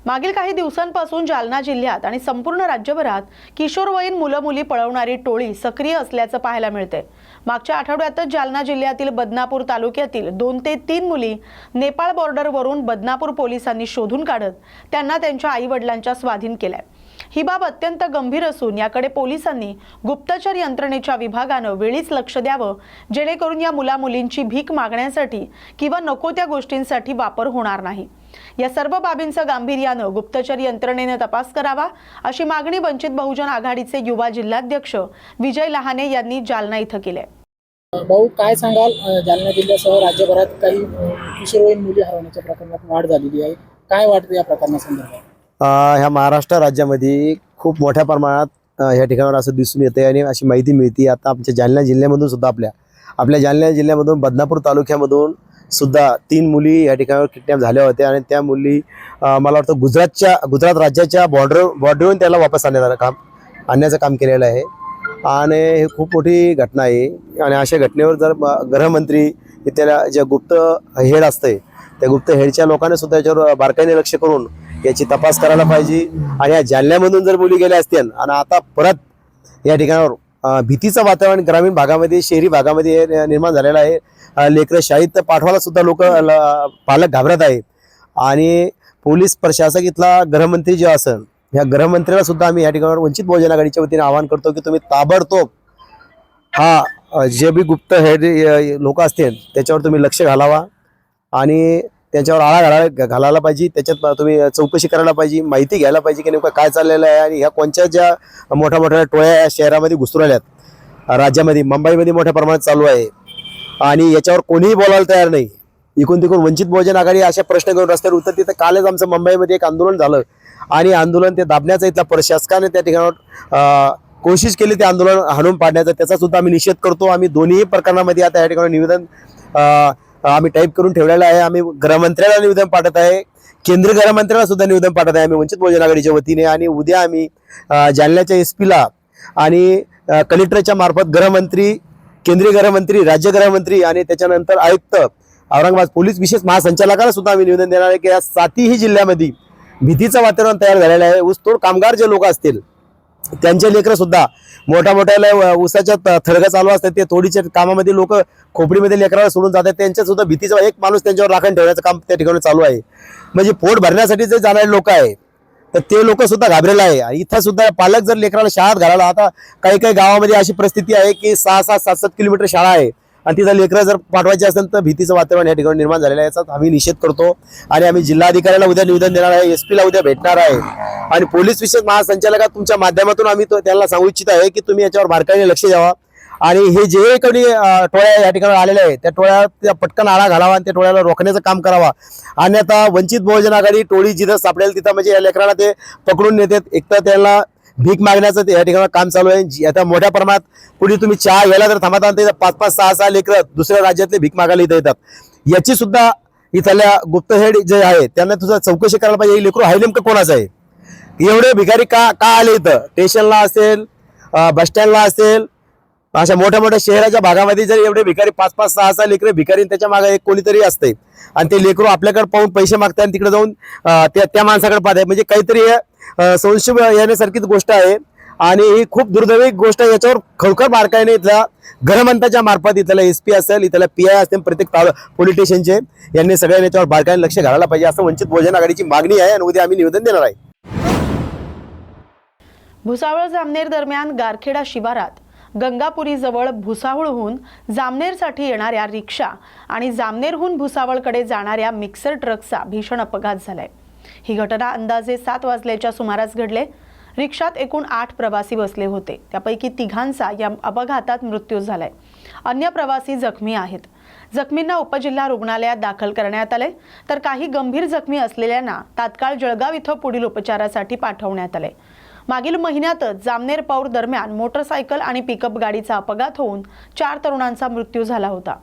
मागील काही दिवसांपासून जालना जिल्ह्यात आणि संपूर्ण राज्यभरात किशोरवयीन मुलं-मुली पळवणारी टोळी सक्रिय असल्याचं पाहायला मिळते। मागच्या आठवड्यातच जालना जिल्ह्यातील बदनापूर तालुक्यातील 2 ते 3 मुली नेपाळ बॉर्डरवरून बदनापूर पोलिसांनी शोधून काढत त्यांना त्यांच्या आई-वडिलांच्या स्वाधीन केलंय। ही बाब अत्यंत गंभीर असून याकडे पोलिसांनी गुप्तचर यंत्रणेच्या विभागानं वेळीच लक्ष द्यावं, जेणेकरून या मुला-मुलींची भीक मागण्यासाठी किंवा नको त्या गोष्टींसाठी वापर होणार नाही। या सर्व बाबींचं गांभीर्यानं गुप्तचर यंत्रणेने तपास करावा अशी मागणी वंचित बहुजन आघाडीचे युवा जिल्हाध्यक्ष विजय लहाने यांनी जालना इथं केली आहे। भाऊ, काय सांगाल, जालना जिल्ह्यासह राज्यभरात काही किशोरवयीन मुली हरवण्याच्या प्रकरणात वाढ झालेली आहे, काय वाटतं या प्रकरणासंदर्भात? ह्या महाराष्ट्र राज्यामध्ये खूप मोठ्या प्रमाणात ह्या ठिकाणावर असं दिसून येते आणि अशी माहिती मिळते। आता आमच्या जालना जिल्ह्यामधून सुद्धा आपल्या जालना जिल्ह्यामधून बदनापूर तालुक्यामधून सुद्धा 3 मुली या ठिकाणावर किडनॅप झाल्या होत्या आणि त्या मुली मला वाटतं गुजरात राज्याच्या बॉर्डरवरून त्याला वापस आणण्याचं काम केलेलं आहे आणि हे खूप मोठी घटना आहे। आणि अशा घटनेवर जर गृहमंत्री त्याला जे गुप्त हेड असते त्या गुप्त हेडच्या लोकांनी सुद्धा याच्यावर बारकाईने लक्ष करून याची तपास करायला पाहिजे। आणि या जालन्यामधून जर मुली गेल्या असतील आणि आता परत या ठिकाणावर भीतीचं वातावरण ग्रामीण भागामध्ये शहरी भागामध्ये निर्माण झालेलं आहे। लेकरं शाळेत पाठवायला सुद्धा पालक घाबरत आहेत आणि पोलीस प्रशासक इथला गृहमंत्री जे असेल या गृहमंत्र्याला सुद्धा आम्ही या ठिकाणावर वंचित बहुजन आघाडीच्या वतीने आवाहन करतो की तुम्ही ताबडतोब जे बी गुप्त हेड लोक असतील त्याच्यावर तुम्ही लक्ष घालावा आणि त्याच्यावर आळा घालायला पाहिजे। त्याच्यात तुम्ही चौकशी करायला पाहिजे, माहिती घ्यायला पाहिजे की नेमकं काय चाललेलं आहे आणि ह्या कोणत्या ज्या मोठ्या मोठ्या टोळ्या या शहरामध्ये घुसू राहिल्यात, राज्यामध्ये मुंबईमध्ये मोठ्या प्रमाणात चालू आहे आणि याच्यावर कोणीही बोलायला तयार नाही। इकडून तिकडून वंचित बहुजन आघाडी अशा प्रश्न घेऊन रस्त्यावर उतरते। तर कालच आमचं मुंबईमध्ये एक आंदोलन झालं आणि आंदोलन ते दाबण्याचा इथला प्रशासकाने त्या ठिकाणावर कोशिश केली ते आंदोलन हाणून पाडण्याचा, त्याचा सुद्धा आम्ही निषेध करतो। आम्ही दोन्ही प्रकरणामध्ये आता या ठिकाणी निवेदन आम्ही टाईप करून ठेवलेलं आहे। आम्ही गृहमंत्र्याला निवेदन पाठवत आहे, केंद्रीय गृहमंत्र्याला सुद्धा निवेदन पाठवत आहे आम्ही वंचित बहुजन आघाडीच्या वतीने। आणि उद्या आम्ही जालन्याच्या SP आणि कलेक्टरच्या मार्फत गृहमंत्री, केंद्रीय गृहमंत्री, राज्य गृहमंत्री आणि त्याच्यानंतर आयुक्त औरंगाबाद पोलीस विशेष महासंचालकाला सुद्धा आम्ही निवेदन देणार आहे की या 7ही जिल्ह्यामध्ये भीतीचं वातावरण तयार झालेलं आहे। ऊसतोड कामगार जे लोक असतील त्यांचे लेकरं सुद्धा मोठ्या ऊसाच्या थडगं चालू असतात, ते तोडीच्या कामामध्ये लोक खोपडीमध्ये लेकराला सोडून जातात, त्यांच्या सुद्धा भीतीचा एक माणूस त्यांच्यावर राखण ठेवण्याचं काम त्या ठिकाणी चालू आहे। म्हणजे पोट भरण्यासाठी जे जाणारे लोक आहे तर ते लोक सुद्धा घाबरलेले आहे। इथं सुद्धा पालक जर लेकराला शाळेत घालायला, आता काही गावामध्ये अशी परिस्थिती आहे की 6-6, 7-7 किलोमीटर शाळा आहे आणि तिथं लेकरं जर पाठवायची असेल तर भीतीचं वातावरण या ठिकाणी निर्माण झालेलं आहे। याचा आम्ही निषेध करतो आणि आम्ही जिल्हाधिकाऱ्याला उद्या निवेदन देणार आहे, SP उद्या भेटणार आहे आणि पोलीस विशेष महासंचालका तुमच्या माध्यमातून आम्ही त्यांना सांगू इच्छित आहे की तुम्ही याच्यावर बारकाईने लक्ष द्यावा आणि हे जे कोणी टोळ्या या ठिकाणी आलेल्या आहेत त्या टोळ्या पटकन आळा घालावा आणि त्या टोळ्याला रोखण्याचं काम करावा। आणि आता वंचित बहुजन आघाडी टोळी जिथं सापडेल तिथं म्हणजे या लेकराला ते पकडून नेतात, एक तर त्यांना भीक मागण्याचं या ठिकाणी काम चालू आहे। आता मोठ्या प्रमाणात कुणी तुम्ही चहा घ्यायला जर थांबता तर 5-5, 6-6 लेकरं दुसऱ्या राज्यातले भीक मागायला इथं येतात। याची सुद्धा इथल्या गुप्त हेड जे आहे त्यांना तुझा चौकशी करायला पाहिजे, लेकरू आहे नेमकं कोणाचं आहे, एवढे भिकारी का आले इथं, स्टेशनला असेल, बस स्टँडला असेल, अशा मोठ्या शहराच्या भागामध्ये जर एवढे भिकारी 5-5, 6-6 लेकरे भिकारी त्याच्या मागे एक कोणीतरी असते आणि ते लेकरू आपल्याकडे पाहून पैसे मागतात आणि तिकडे जाऊन त्या माणसाकडे पाहतात, म्हणजे काहीतरी संशय येण्यासारखीच गोष्ट आहे आणि ही खूप दुर्दैवी गोष्ट आहे। याच्यावर खरोखर बारकाईने इथल्या गृहमंत्र्याच्या मार्फत इथल्या SP असेल, इथल्या PI असतील, प्रत्येक पोलीस स्टेशनचे यांनी सगळ्यांनी याच्यावर बारकाईने लक्ष घालायला पाहिजे असं वंचित बहुजन आघाडीची मागणी आहे आणि उद्या आम्ही निवेदन देणार आहे। भुसावळ जामनेर दरम्यान गारखेडा शिवारात गंगापुरी जवळ भुसावळहून जामनेरसाठी येणाऱ्या रिक्षा आणि जामनेरहून भुसावळकडे जाणाऱ्या मिक्सर ट्रकचा भीषण अपघात झालाय। ही घटना अंदाजे 7 वाजल्याच्या सुमारास घडले। रिक्षात एकूण 8 प्रवासी बसले होते, त्यापैकी 3घांचा या अपघातात मृत्यू झालाय। अन्य प्रवासी जखमी आहेत। जखमींना उपजिल्हा रुग्णालयात दाखल करण्यात आले तर काही गंभीर जखमी असलेल्यांना तात्काळ जळगाव इथं पुढील उपचारासाठी पाठवण्यात आले। मागील महिन्यातच जामनेर पौर दरम्यान मोटरसायकल आणि पिकअप गाडीचा अपघात होऊन 4 तरुणांचा मृत्यू झाला होता।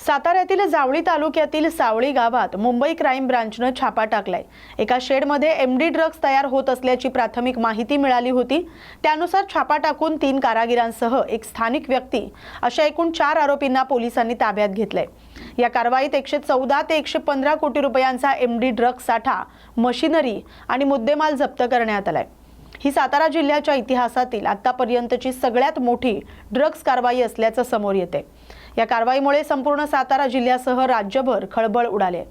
साताऱ्यातील जावळी तालुक्यातील सावळी गावात मुंबई क्राईम ब्रांचनं छापा टाकलाय। एका शेडमध्ये एमडी ड्रग्ज तयार होत असल्याची प्राथमिक माहिती मिळाली होती। त्यानुसार छापा टाकून 3 कारागिरांसह एक स्थानिक व्यक्ती अशा एकूण 4 आरोपींना पोलिसांनी ताब्यात घेतलंय। या कारवाईत 114 ते 115 कोटी रुपयांचा एमडी ड्रग्ज साठा, मशिनरी आणि मुद्देमाल जप्त करण्यात आलाय। ही सातारा जिल्ह्याच्या इतिहासातील आतापर्यंतची सगळ्यात मोठी ड्रग्ज कारवाई असल्याचं समोर येते। या कारवाईमुळे संपूर्ण सातारा जिल्ह्यासह राज्यभर खळबळ उडाली आहे।